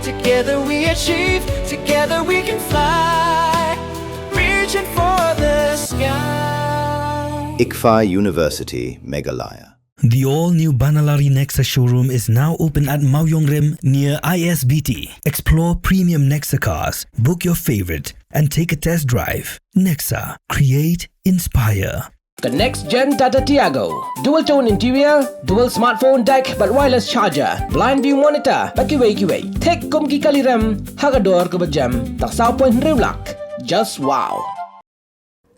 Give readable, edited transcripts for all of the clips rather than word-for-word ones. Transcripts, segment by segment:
Together we achieve, together we can fly, reaching for the sky. ICFA University, Meghalaya. The all-new Banalari Nexa showroom is now open at Mauyongrim near ISBT. Explore premium Nexa cars, book your favorite, and take a test drive. Nexa. Create, inspire. The next-gen Tata Tiago. Dual-tone interior, dual smartphone deck but wireless charger, blind view monitor, bakiway. Tek kum ki kaliram, hagador kubajam, taksaw point rimlak. Just wow.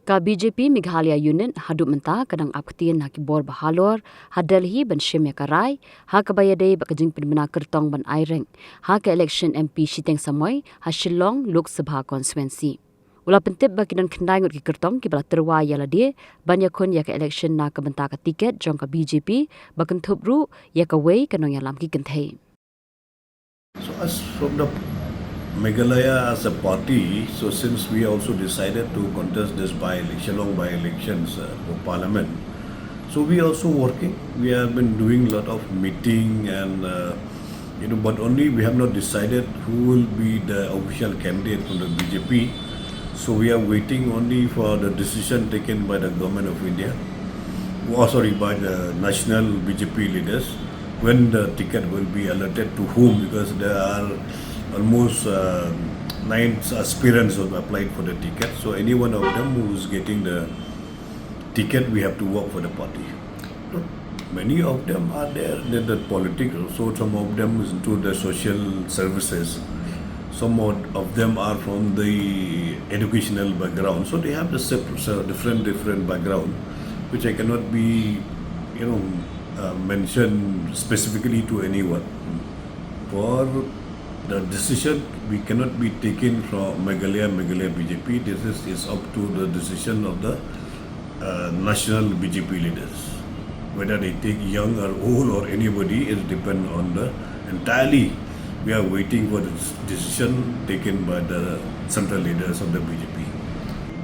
Ka BJP Meghalaya Unit hadu menta kadang Ktien na kibor bahalor hadelhi ban shemya karai ha kabayade bakajing Pynbna Kyrtong ban Ireng ha ka Elekshon MP Shiteng Samoi ha Shillong Lok Sabha constituency. Ula pentip bakidan kendai ngut ki Kyrtong ki bala terwa yala dia banya kon ya ka Elekshon na ka benta ka tiket jong ka BJP bakan thupru ya ka wei kanong yalam ki kenthei. So as from the Meghalaya as a party, so since we also decided to contest this Shillong by-elections for parliament, so we also working. We have been doing a lot of meeting and but only we have not decided who will be the official candidate from the BJP. So we are waiting only for the decision taken by the government of India, by the national BJP leaders, when the ticket will be allotted to whom, because there are almost 9 aspirants who have applied for the ticket. So any one of them who is getting the ticket, we have to work for the party. Many of them are there in the politics. So some of them is into the social services. Some of them are from the educational background. So they have the different background, which I cannot be, mention specifically to anyone. For the decision, we cannot be taken from Meghalaya BJP. This is up to the decision of the national BJP leaders. Whether they take young or old or anybody, it depends on the entirely. We are waiting for the decision taken by the central leaders of the BJP.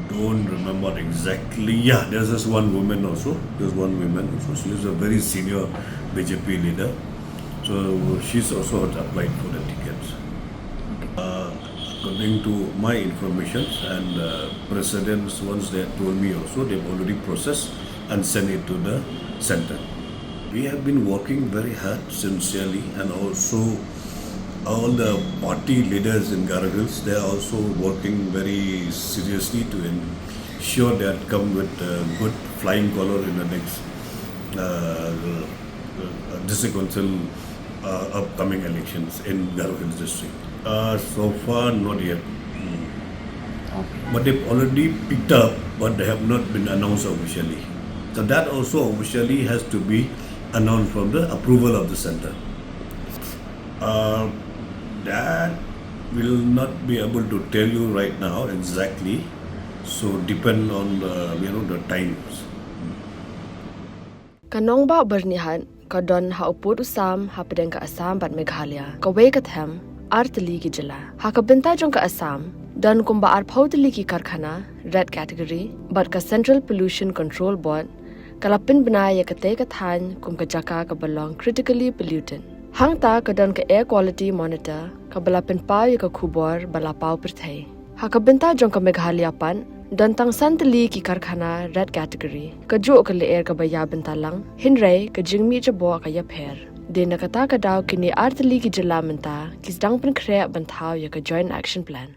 Don't remember exactly. Yeah, there's this one woman also. There's one woman also. She is a very senior BJP leader. So she's also applied for the tickets. According to my information and presidents, once they told me also, they've already processed and sent it to the center. We have been working very hard, sincerely, and also all the party leaders in Garo Hills, they are also working very seriously to ensure that come with good flying color in the next district council upcoming elections in Garo Hills district. So far, not yet. But they've already picked up, but they have not been announced officially. So that also officially has to be announced from the approval of the center. That will not be able to tell you right now exactly. So depend on the times. Kanong ba bernihan kadon ha upod usam ha pedeng ka Assam bat Meghalaya ka wei ka them artali ki jila ha ka benta jong ka Assam don kumba ar phautali ki karkhana red category but ka Central Pollution Control Board kala Pynbna ya ka te ka than kum ka jaka ka belong critically pollutant hang ta ka don ka air quality monitor ka bala penpa ya ka khubor bala pau perthai ha ka benta jong ka Meghalaya pan don tang santali ki karkhana red category ka jo ka le air ka baya bentalang hinrai ka jingmi jabo ka ya pher de nakata ka daw kini artali ki jila menta kis dang pen khre banthau ya ka joint action plan